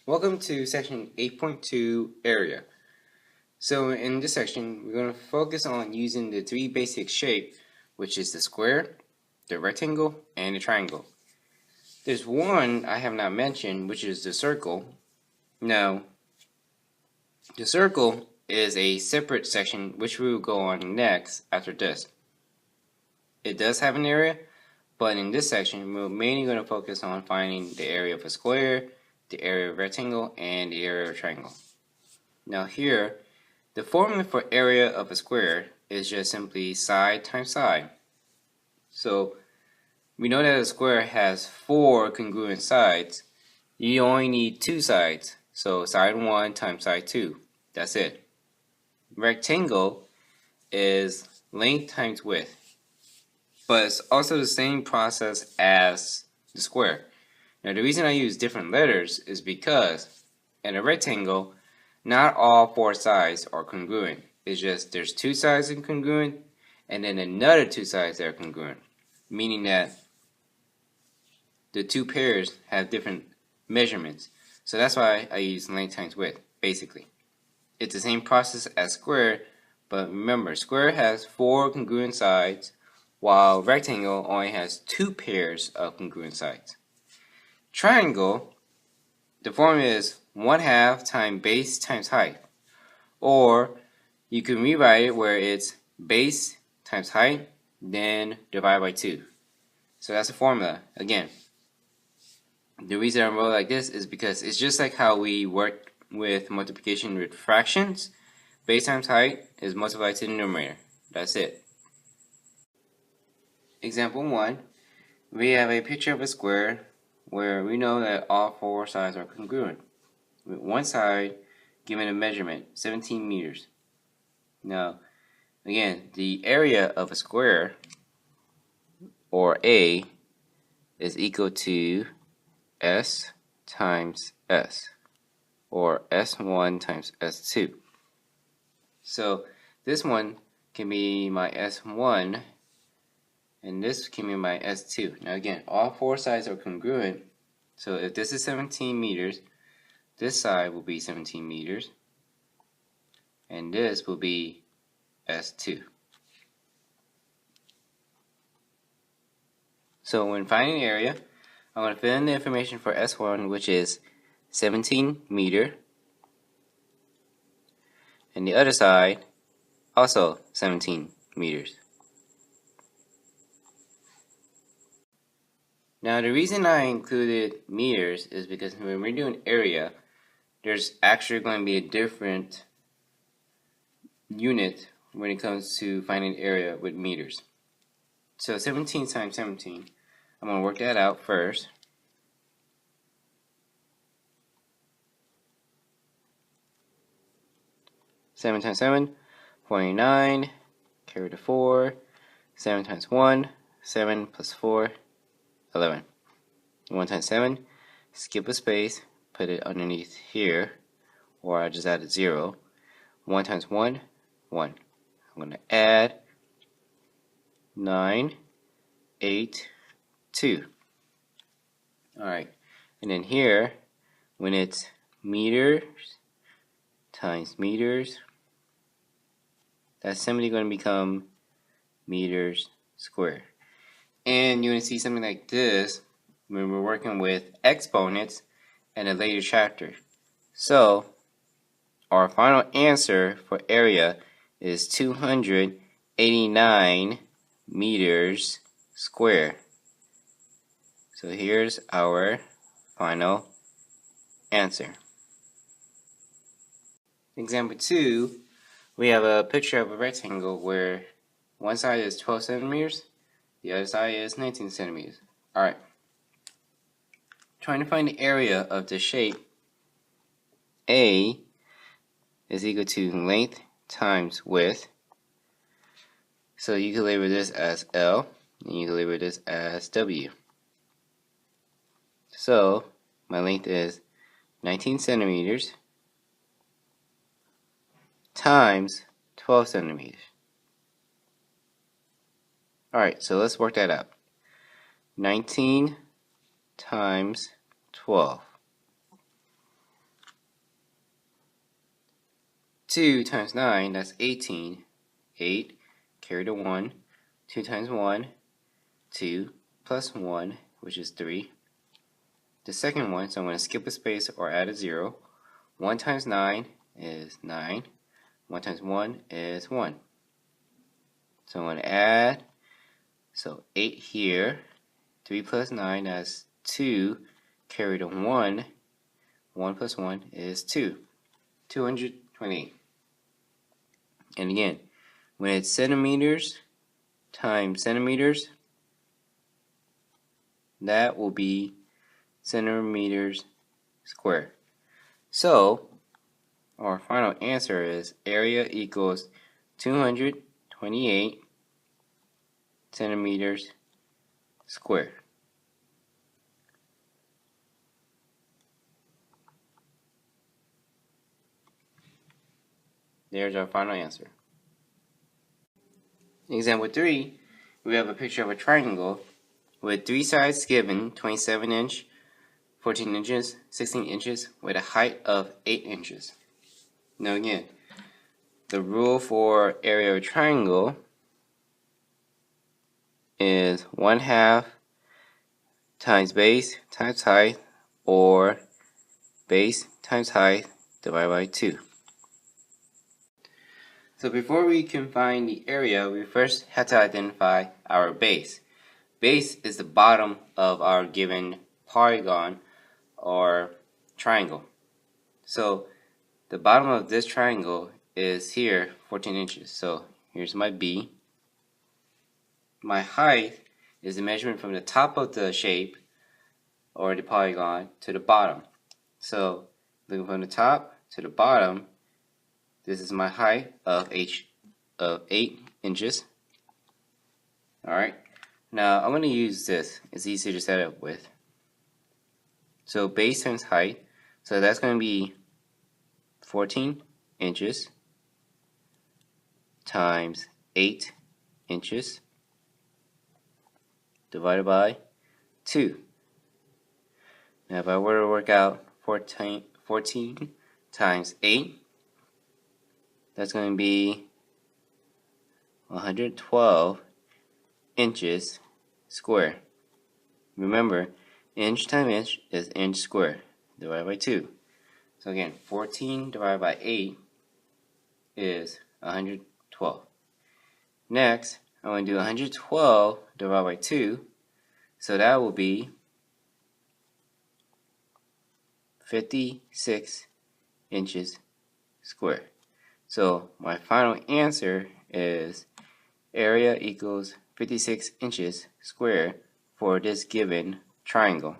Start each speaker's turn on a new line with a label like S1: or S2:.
S1: Welcome to section 8.2 area. So in this section, we're going to focus on using the three basic shapes, which is the square, the rectangle, and the triangle. There's one I have not mentioned, which is the circle. Now, the circle is a separate section which we will go on next after this. It does have an area, but in this section, we're mainly going to focus on finding the area of a square, the area of a rectangle, and the area of a triangle. Now here, the formula for area of a square is just simply side times side. So we know that a square has 4 congruent sides. You only need 2 sides. So side 1 times side 2. That's it. Rectangle is length times width. But it's also the same process as the square. Now the reason I use different letters is because in a rectangle, not all 4 sides are congruent. It's just there's 2 sides incongruent and then another 2 sides that are congruent. Meaning that the 2 pairs have different measurements. So that's why I use length times width, basically. It's the same process as square, but remember, square has 4 congruent sides, while rectangle only has 2 pairs of congruent sides. Triangle, the formula is 1/2 times base times height. Or you can rewrite it where it's base times height, then divide by 2. So that's the formula. Again, the reason I wrote it like this is because it's just like how we work with multiplication with fractions. Base times height is multiplied to the numerator. That's it. Example 1. We have a picture of a square where we know that all 4 sides are congruent, with one side given a measurement 17 meters. Now, again, the area of a square, or A, is equal to S times S, or S1 times S2. So this one can be my S1, and this can be my S2. Now again, all 4 sides are congruent, so if this is 17 meters, this side will be 17 meters, and this will be S2. So when finding the area, I'm going to fill in the information for S1, which is 17 meter, and the other side also 17 meters. Now the reason I included meters is because when we're doing area, there's actually going to be a different unit when it comes to finding area with meters. So 17 times 17, I'm going to work that out first. Seven times 7, 49, carry the 4, 7 times 1, 7 plus 4, 11. 1 times 7, skip a space, put it underneath here, or I just added 0. 1 times 1, 1. I'm going to add 9, 8, 2. Alright, and then here, when it's meters times meters, that's simply going to become meters squared. And you're going to see something like this when we're working with exponents in a later chapter. So, our final answer for area is 289 meters squared. So here's our final answer. Example 2, we have a picture of a rectangle where one side is 12 centimeters, the other side is 19 centimeters. Alright. Trying to find the area of the shape, A is equal to length times width. So you can label this as L, and you can label this as W. So my length is 19 centimeters times 12 centimeters. Alright, so let's work that out. 19 times 12. 2 times 9, that's 18. 8, carry the 1. 2 times 1, 2, plus 1, which is 3. The second one, so I'm going to skip a space or add a 0. 1 times 9 is 9. 1 times 1 is 1. So I'm going to add, so 8 here. 3 plus 9, that's 2. Carry the 1. 1 plus 1 is 2. 228. And again, when it's centimeters times centimeters, that will be centimeters squared. So, our final answer is area equals 228 centimeters squared. There's our final answer. Example 3, we have a picture of a triangle with 3 sides given, 27 inch, 14 inches, 16 inches, with a height of 8 inches. Now again, the rule for area of a triangle is 1/2 times base times height, or base times height divided by 2. So before we can find the area, we first have to identify our base. Base is the bottom of our given polygon or triangle. So the bottom of this triangle is here, 14 inches. So here's my B. My height is the measurement from the top of the shape or the polygon to the bottom. So looking from the top to the bottom, this is my height of 8 inches. Alright, now I'm going to use this. It's easy to set up with. So base times height, so that's going to be 14 inches times 8 inches divided by 2. Now if I were to work out 14 times 8, that's going to be 112 inches square. Remember, inch times inch is inch squared divided by 2. So again, 14 divided by 8 is 112. Next, I'm going to do 112 divided by 2. So that will be 56 inches squared. So my final answer is area equals 56 inches squared for this given triangle.